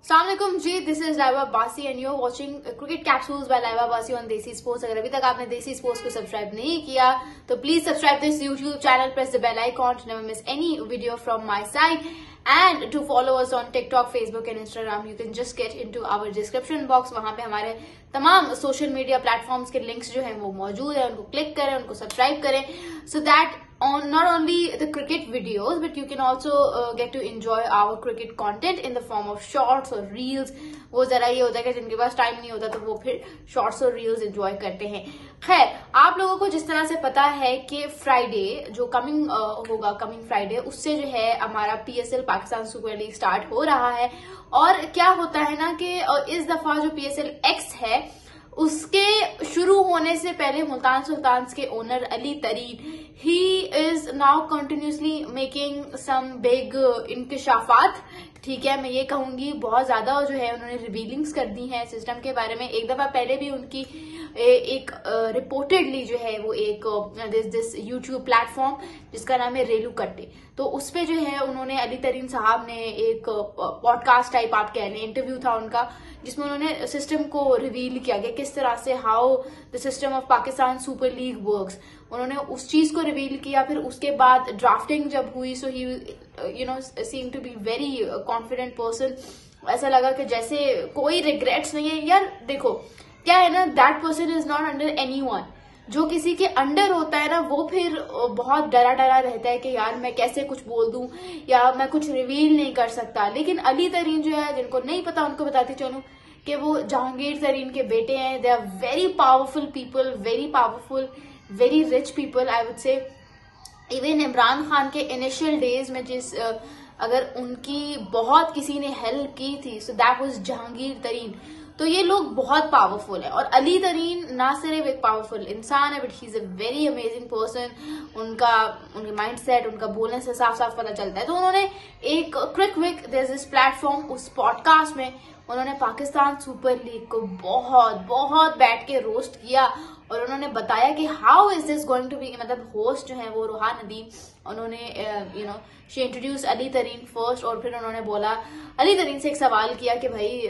Assalamualaikum जी, this is Laiba Basi and you are watching cricket capsules by Laiba Basi on देसी sports. अगर अभी तक आपने देसी स्पोर्ट्स को सब्सक्राइब नहीं किया तो please subscribe this YouTube channel, press the bell icon to never miss any video from my side and to follow us on TikTok, Facebook and Instagram. You can just get into our description box. वहां पे हमारे तमाम social media platforms के links जो है वो मौजूद है, उनको क्लिक करें, उनको सब्सक्राइब करें, so that on not only the cricket videos but you can also get to enjoy our cricket content in the form of shorts or reels। वो जरा ये होता है कि जिनके पास टाइम नहीं होता तो वो फिर शॉर्ट्स और रील्स एंजॉय करते हैं। खैर, आप लोगों को जिस तरह से पता है कि फ्राइडे जो कमिंग होगा, कमिंग फ्राइडे, उससे जो है हमारा PSL Pakistan super league start हो रहा है। और क्या होता है ना कि इस दफा जो पीएसएल एक्स है उसके शुरू होने से पहले मुल्तान सुल्तान्स के owner Ali Tareen he is now continuously making some big इंकशाफात। ठीक है, मैं ये कहूंगी बहुत ज्यादा जो है उन्होंने रिवीलिंग्स कर दी हैं सिस्टम के बारे में। एक दफा पहले भी उनकी एक रिपोर्टेडली जो है वो एक दिस यूट्यूब प्लेटफॉर्म जिसका नाम है रेलू कट्टे, तो उस पे जो है उन्होंने अली तरीन साहब ने एक पॉडकास्ट टाइप आप कह लें, इंटरव्यू था उनका, जिसमें उन्होंने सिस्टम को रिवील किया कि किस तरह से how the system of Pakistan super league works. उन्होंने उस चीज को रिवील किया। फिर उसके बाद ड्राफ्टिंग जब हुई so he seem to be very confident person. ऐसा लगा कि जैसे कोई रिग्रेट्स नहीं है। यार देखो क्या है ना, that person is not under anyone. जो किसी के अंडर होता है ना वो फिर बहुत डरा डरा रहता है कि यार मैं कैसे कुछ बोल दूं या मैं कुछ रिवील नहीं कर सकता। लेकिन अली तरीन जो है, जिनको नहीं पता उनको बताती चलूं कि वो जहांगीर तरीन के बेटे हैं। They are very powerful people, very powerful, very rich people I would say. Even Imran Khan के इनिशियल डेज में जिस अगर उनकी बहुत किसी ने हेल्प की थी सो दैट वाज जहांगीर तरीन। तो ये लोग बहुत पावरफुल है। और अली तरीन ना सिर्फ एक पावरफुल इंसान है but he is a very amazing person. उनके माइंडसेट, उनका बोलने से साफ साफ पता चलता है। तो उन्होंने एक quick there is this platform, उस पॉडकास्ट में उन्होंने पाकिस्तान सुपर लीग को बहुत बहुत बैठ के रोस्ट किया और उन्होंने बताया कि how is this going to be. मतलब होस्ट जो है वो रोहा नदीम, उन्होंने शी इंट्रोड्यूस अली तरीन फर्स्ट और फिर उन्होंने बोला, अली तरीन से एक सवाल किया कि भाई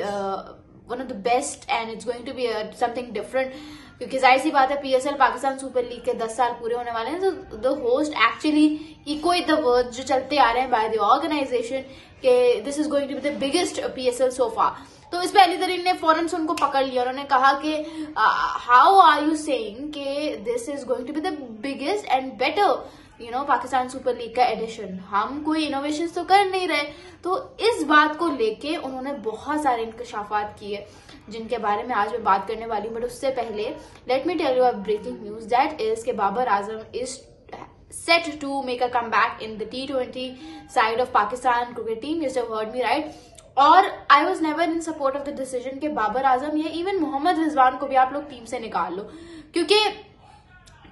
one of the best and it's going to be something different, क्योंकि जाहिर सी बात है पीएसएल पाकिस्तान सुपर लीग के 10 साल पूरे होने वाले हैं। तो the host actually equate the words जो चलते आ रहे हैं बाय द ऑर्गेनाइजेशन कि this is going to be the biggest PSL so far. तो इस पे अली तरीन ने फौरन से उनको पकड़ लिया। उन्होंने कहा कि हाउ आर यू सेइंग कि this is going to be the biggest and better Pakistan super league का एडिशन। हम कोई इनोवेशन तो कर नहीं रहे। तो इस बात को लेके उन्होंने बहुत सारे इंकशाफात किए जिनके बारे में आज मैं बात करने वाली हूँ। बट उससे पहले let me tell you a breaking news that is के Babar Azam is set to make a comeback in the T20 side of Pakistan cricket team. You have heard me right. और I was never in support of the decision के बाबर आजम या even Mohammad Rizwan को भी आप लोग team से निकाल लो, क्योंकि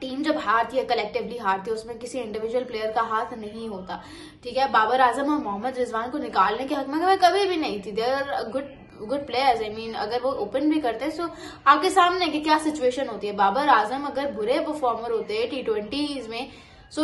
टीम जब हारती है, कलेक्टिवली हारती है, उसमें किसी इंडिविजुअल प्लेयर का हाथ नहीं होता। ठीक है, बाबर आजम और मोहम्मद रिजवान को निकालने के हक में मैं कभी भी नहीं थी। They are good players. I mean अगर वो ओपन भी करते हैं तो आपके सामने कि क्या सिचुएशन होती है। बाबर आजम अगर बुरे परफॉर्मर होते T20 में so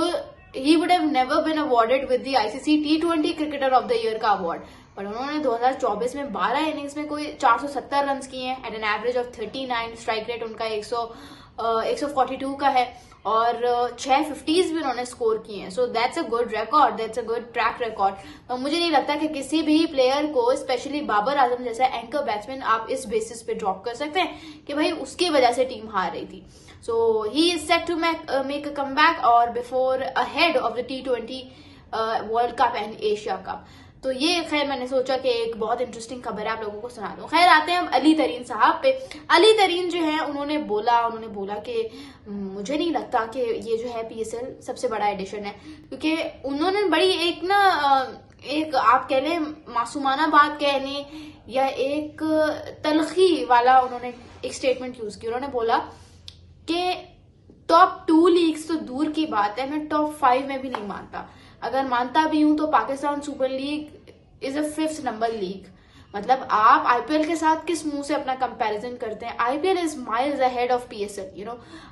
he would have never been awarded with the ICC T20 cricketer of the year का अवार्ड। पर उन्होंने 2024 में 12 इनिंग्स में कोई 470 रन किए हैं at an average of 39। Strike rate उनका 142 का है और 6 50s भी उन्होंने स्कोर किए हैं। So that's a good record, that's a good track record. तो मुझे नहीं लगता कि किसी भी प्लेयर को, स्पेशली बाबर आजम जैसा एंकर बैट्समैन, आप इस बेसिस पे ड्रॉप कर सकते हैं कि भाई उसकी वजह से टीम हार रही थी। So he is set to make a comeback और before ahead of the T20 world cup and Asia cup. तो ये खैर मैंने सोचा कि एक बहुत इंटरेस्टिंग खबर है आप लोगों को सुना दूं। खैर आते हैं हम अली तरीन साहब पे। अली तरीन जो है उन्होंने बोला कि मुझे नहीं लगता कि ये जो है पीएसएल सबसे बड़ा एडिशन है, क्योंकि उन्होंने बड़ी एक आप कह लें मासूमाना बात कह लें या एक तलखी वाला उन्होंने एक स्टेटमेंट यूज किया। उन्होंने बोला कि टॉप 2 लीग्स तो दूर की बात है, मैं टॉप 5 में भी नहीं मानता। अगर मानता भी हूं तो Pakistan super league is a 5th number league. मतलब आप आईपीएल के साथ किस मुंह से अपना कंपैरिजन करते हैं। IPL is miles ahead of PSL.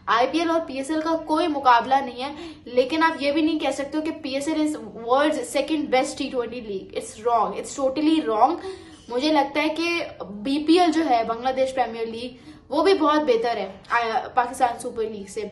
IPL और पीएसएल का कोई मुकाबला नहीं है। लेकिन आप ये भी नहीं कह सकते हो कि PSL is world's second best T20 league. It's wrong, it's totally wrong. मुझे लगता है कि BPL जो है, बांग्लादेश प्रीमियर लीग, वो भी बहुत बेहतर है पाकिस्तान सुपर लीग से।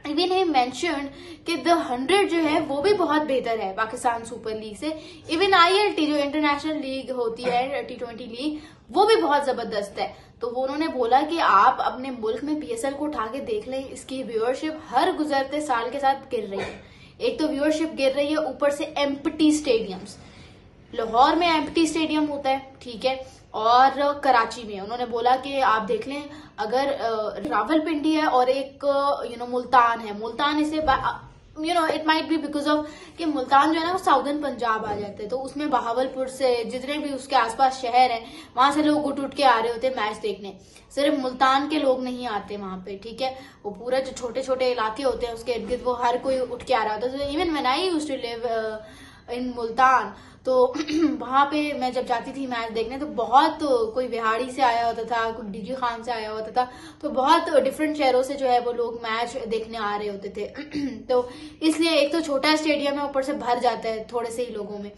इवन ही मेंशन्ड कि द 100 जो है वो भी बहुत बेहतर है पाकिस्तान सुपर लीग से। इवन ILT जो इंटरनेशनल लीग होती है, T20 लीग, वो भी बहुत जबरदस्त है। तो वो उन्होंने बोला कि आप अपने मुल्क में PSL को उठा के देख लें, इसकी व्यूअरशिप हर गुजरते साल के साथ गिर रही है। एक तो व्यूअरशिप गिर रही है, ऊपर से एम्प्टी स्टेडियम्स। लाहौर में एम्प्टी स्टेडियम होता है, ठीक है, और कराची में उन्होंने बोला कि आप देख लें, अगर रावलपिंडी है और एक मुल्तान है, मुल्तान इसे it might be because of कि मुल्तान जो है ना वो साउदर्न पंजाब आ जाते हैं, तो उसमें बहावलपुर से जितने भी उसके आसपास शहर हैं वहां से लोग उठ के आ रहे होते हैं मैच देखने। सिर्फ मुल्तान के लोग नहीं आते वहां पे, ठीक है, वो पूरा जो छोटे छोटे इलाके होते हैं उसके इर्द गिर्द वो हर कोई उठ के आ रहा होता है। Even when I used to live in Multan, तो वहां पे मैं जब जाती थी मैच देखने तो बहुत कोई बिहाड़ी से आया होता था, कोई डीजी खान से आया होता था, तो बहुत डिफरेंट शहरों से जो है वो लोग मैच देखने आ रहे होते थे। तो इसलिए एक तो छोटा स्टेडियम है, ऊपर से भर जाता है थोड़े से ही लोगों में।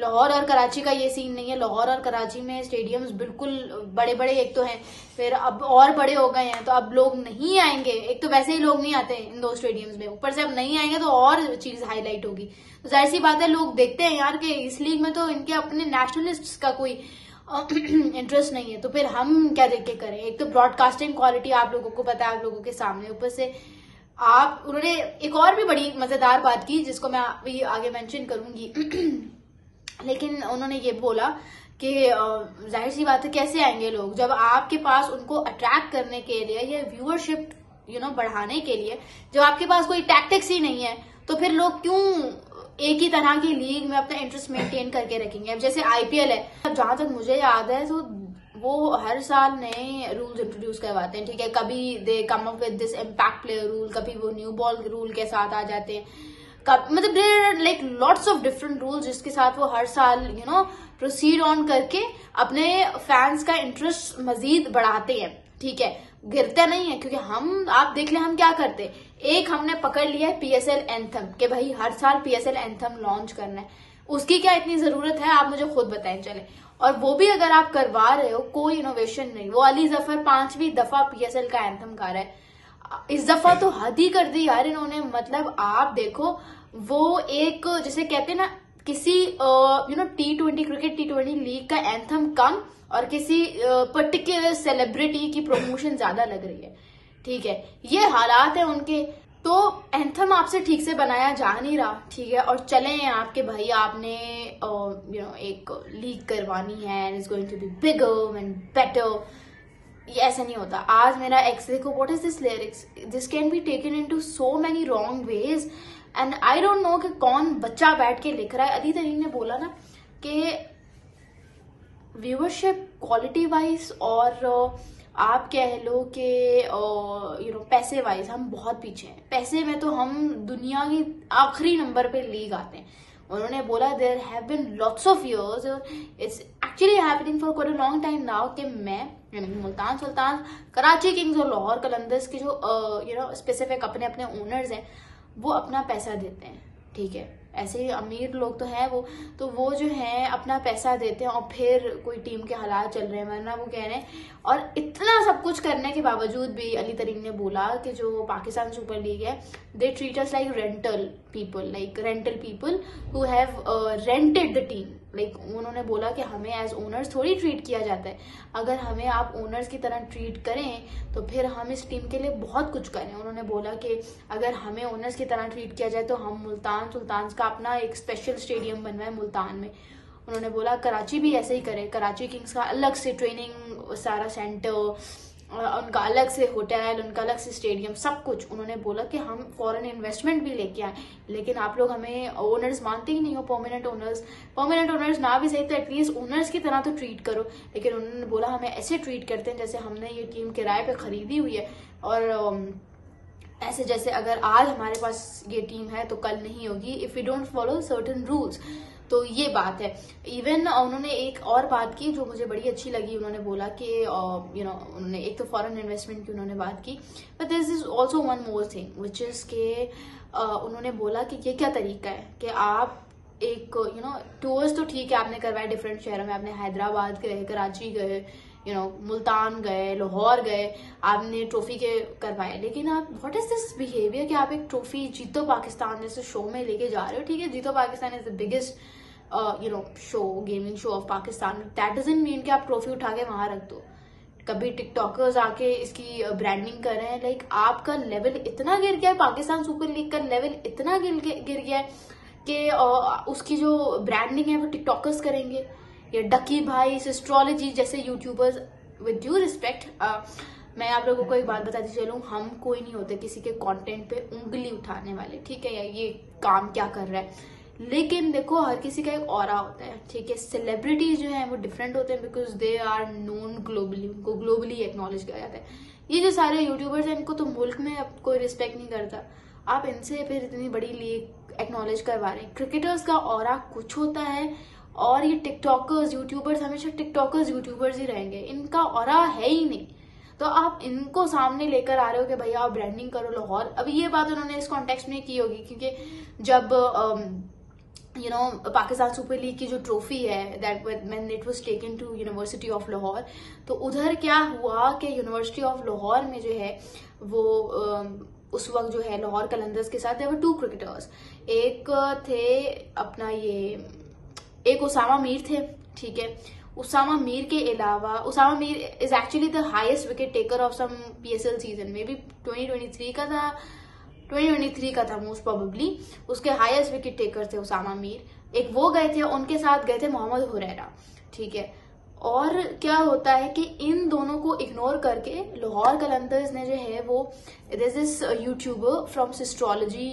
लाहौर और कराची का ये सीन नहीं है। लाहौर और कराची में स्टेडियम्स बिल्कुल बड़े बड़े एक तो हैं, फिर अब और बड़े हो गए हैं, तो अब लोग नहीं आएंगे। एक तो वैसे ही लोग नहीं आते इन दो स्टेडियम्स में, ऊपर से अब नहीं आएंगे तो और चीज हाईलाइट होगी। तो जाहिर सी बात है लोग देखते हैं यार कि इस लीग में तो इनके अपने नेशनलिस्ट का कोई इंटरेस्ट नहीं है, तो फिर हम क्या देख के करें। एक तो ब्रॉडकास्टिंग क्वालिटी आप लोगों को पता है, आप लोगों के सामने, ऊपर से आप उन्होंने एक और भी बड़ी मजेदार बात की जिसको मैं अभी आगे मेंशन करूंगी। लेकिन उन्होंने ये बोला कि जाहिर सी बात है कैसे आएंगे लोग जब आपके पास उनको अट्रैक्ट करने के लिए या व्यूअरशिप बढ़ाने के लिए जब आपके पास कोई टैक्टिक्स ही नहीं है, तो फिर लोग क्यों एक ही तरह की लीग में अपना इंटरेस्ट मेंटेन करके रखेंगे। अब जैसे IPL है, जहां तक मुझे याद है तो वो हर साल नए रूल्स इंट्रोड्यूस करवाते हैं, ठीक है, कभी they come up with this impact player rule, कभी वो न्यू बॉल रूल के साथ आ जाते हैं, मतलब like lots of different rules जिसके साथ वो हर साल प्रोसीड ऑन करके अपने फैंस का इंटरेस्ट मजीद बढ़ाते हैं, ठीक है, गिरता नहीं है। क्योंकि हम आप देख ले हम क्या करते, एक हमने पकड़ लिया है PSL एंथम कि भाई हर साल PSL एंथम लॉन्च करना है, उसकी क्या इतनी जरूरत है आप मुझे खुद बताएं चले। और वो भी अगर आप करवा रहे हो कोई इनोवेशन नहीं। वो अली जफर 5वीं दफा PSL का एंथम गा रहा है, इस दफा तो हद ही कर दी यार इन्होंने। मतलब आप देखो वो एक जैसे कहते हैं ना किसी T20 क्रिकेट T20 लीग का एंथम कम और किसी पर्टिकुलर सेलिब्रिटी की प्रमोशन ज्यादा लग रही है, ठीक है, ये हालात है उनके। तो एंथम आपसे ठीक से बनाया जा नहीं रहा, ठीक है, और चले आपके भाई आपने एक लीग करवानी है, it's going to be bigger and better. ये ऐसा नहीं होता। आज मेरा एक्स देखो, what is this lyrics, this can be taken into so many wrong ways and I don't know कि कौन बच्चा बैठ के लिख रहा है। अली तरीन ने बोला ना कि व्यूअरशिप क्वालिटी वाइज और आप कह लो कि पैसे वाइज हम बहुत पीछे हैं। पैसे में तो हम दुनिया की आखिरी नंबर पे लीग आते हैं। उन्होंने बोला there have been lots of years, it's actually happening for quite a long time now कि मैं यानी मुल्तान सुल्तान, कराची किंग्स और लाहौर कलंदर्स के जो स्पेसिफिक अपने अपने ओनर्स हैं वो अपना पैसा देते हैं, ठीक है, ऐसे ही अमीर लोग तो हैं वो, तो वो जो है अपना पैसा देते हैं और फिर कोई टीम के हालात चल रहे हैं वरना वो कह रहे हैं। और इतना सब कुछ करने के बावजूद भी अली तरीन ने बोला कि जो पाकिस्तान सुपर लीग है they treat us like rental people who have rented the team. Like उन्होंने बोला कि हमें एज ओनर्स थोड़ी ट्रीट किया जाता है, अगर हमें आप ओनर्स की तरह ट्रीट करें तो फिर हम इस टीम के लिए बहुत कुछ करें। उन्होंने बोला कि अगर हमें ओनर्स की तरह ट्रीट किया जाए तो हम मुल्तान सुल्तान का अपना एक स्पेशल स्टेडियम बनवाए मुल्तान में। उन्होंने बोला कराची भी ऐसे ही करे, कराची किंग्स का अलग से ट्रेनिंग सारा सेंटर, उनका अलग से होटल, उनका अलग से स्टेडियम, सब कुछ। उन्होंने बोला कि हम फॉरेन इन्वेस्टमेंट भी लेके आए, लेकिन आप लोग हमें ओनर्स मानते ही नहीं हो, परमानेंट ओनर्स ना भी सही तो एटलीस्ट ओनर्स की तरह तो ट्रीट करो। लेकिन उन्होंने बोला हमें ऐसे ट्रीट करते हैं जैसे हमने ये टीम किराए पे खरीदी हुई है, और ऐसे जैसे अगर आज हमारे पास ये टीम है तो कल नहीं होगी if we don't follow certain rules. तो ये बात है। इवन उन्होंने एक और बात की जो मुझे बड़ी अच्छी लगी, उन्होंने बोला कि उन्होंने एक तो फॉरेन इन्वेस्टमेंट की उन्होंने बात की, but this is also one more thing which is के उन्होंने बोला कि ये क्या तरीका है कि आप एक टूर्स तो ठीक है आपने करवाए डिफरेंट शहरों में, आपने हैदराबाद गए, कराची गए, मुल्तान गए, लाहौर गए, आपने ट्रॉफी के करवाए, लेकिन आप व्हाट इज दिस बिहेवियर कि आप एक ट्रॉफी जीतो पाकिस्तान जैसे शो में लेके जा रहे हो। ठीक है, जीतो Pakistan is the biggest show, gaming show off Pakistan, that doesn't mean कि आप ट्रॉफी उठा के वहां रख दो। कभी टिकटॉकर्स आके इसकी ब्रांडिंग कर रहे हैं, लाइक आपका लेवल इतना गिर गया है, पाकिस्तान सुपर लीग का लेवल इतना गिर गया है कि उसकी जो ब्रांडिंग है वो टिकटॉकर्स करेंगे, या डकी भाई, एस्ट्रोलॉजी जैसे यूट्यूबर्स। विद ड्यू रिस्पेक्ट, मैं आप लोगों को एक बात बताती चलूं, हम कोई नहीं होते किसी के कंटेंट पे उंगली उठाने वाले, ठीक है, या ये काम क्या कर रहा है, लेकिन देखो हर किसी का एक ऑरा होता है। ठीक है, सेलिब्रिटीज जो है वो डिफरेंट होते हैं because they are known globally, उनको ग्लोबली एक्नॉलेज किया जाता है। ये जो सारे यूट्यूबर्स हैं इनको तो मुल्क में अब कोई रिस्पेक्ट नहीं करता, आप इनसे फिर इतनी बड़ी लीग एक्नॉलेज करवा रहे हैं। क्रिकेटर्स का ऑरा कुछ होता है, और ये टिकटॉकर्स यूट्यूबर्स हमेशा टिकटॉकर्स यूट्यूबर्स ही रहेंगे, इनका ऑरा है ही नहीं। तो आप इनको सामने लेकर आ रहे हो कि भैया आप ब्रांडिंग करो लाहौर। अभी ये बात उन्होंने इस कॉन्टेक्स्ट में की होगी क्योंकि जब पाकिस्तान सुपर लीग की जो ट्रॉफी है that when it was taken to university of Lahore, तो उधर क्या हुआ कि यूनिवर्सिटी ऑफ लाहौर में जो है वो उस वक्त जो है लाहौर कलंदर्स के साथ देवर 2 क्रिकेटर्स, एक थे अपना ये एक उसामा मीर थे। ठीक है, उसामा मीर के अलावा, Usama Mir is actually the highest wicket taker of some PSL season, maybe 2023 का था, 2023 का था मोस्ट प्रोबेबली, उसके हाईएस्ट विकेट टेकर थे उसामा मीर। एक वो गए थे, उनके साथ गए थे मोहम्मद हुरैरा। ठीक है, और क्या होता है कि इन दोनों को इग्नोर करके लाहौर कलंदर्स ने जो है वो this is YouTuber from astrology,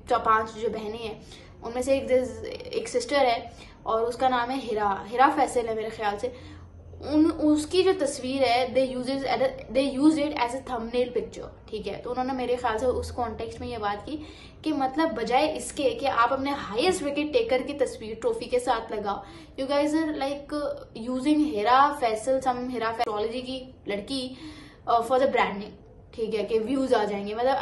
5 जो बहनें हैं उनमें से एक सिस्टर है और उसका नाम है हिरा फैसल है मेरे ख्याल से। उसकी जो तस्वीर है they use it as a thumbnail picture. ठीक है, तो उन्होंने मेरे ख्याल से उस कॉन्टेक्स्ट में ये बात की कि मतलब बजाय इसके कि आप अपने हाईएस्ट विकेट टेकर की तस्वीर ट्रॉफी के साथ लगाओ, you guys are like using Hira Faisal, some Hira astrology की लड़की फॉर द ब्रांडिंग। ठीक है, कि व्यूज आ जाएंगे, मतलब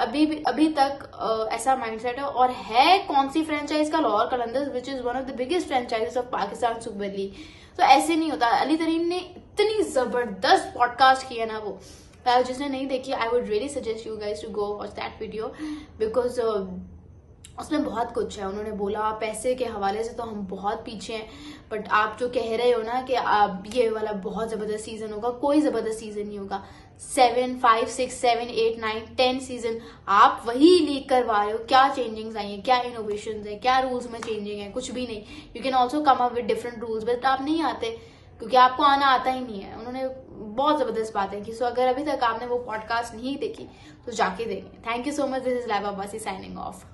अभी तक ऐसा माइंडसेट है। और है कौन सी फ्रेंचाइज का, Lahore Qalandars, which is one of the biggest franchise of Pakistan super league. तो ऐसे नहीं होता। अली तरीन ने इतनी जबरदस्त पॉडकास्ट किया ना वो, जिसने नहीं देखी I would really suggest you guys to go watch that video because उसमें बहुत कुछ है। उन्होंने बोला पैसे के हवाले से तो हम बहुत पीछे हैं, बट आप जो कह रहे हो ना कि आप ये वाला बहुत जबरदस्त सीजन होगा, कोई जबरदस्त सीजन नहीं होगा। 7, 5, 6, 7, 8, 9, 10 सीजन आप वही लीक करवा रहे हो। क्या चेंजिंग्स आई हैं, क्या इनोवेशंस है, क्या रूल्स में चेंजिंग है, कुछ भी नहीं। You can also come up with different rules, but आप नहीं आते क्योंकि आपको आना आता ही नहीं है। उन्होंने बहुत जबरदस्त बातें की। सो अगर अभी तक आपने वो पॉडकास्ट नहीं देखी तो जाके देखें। Thank you so much. This is Laiba Abbasi signing off.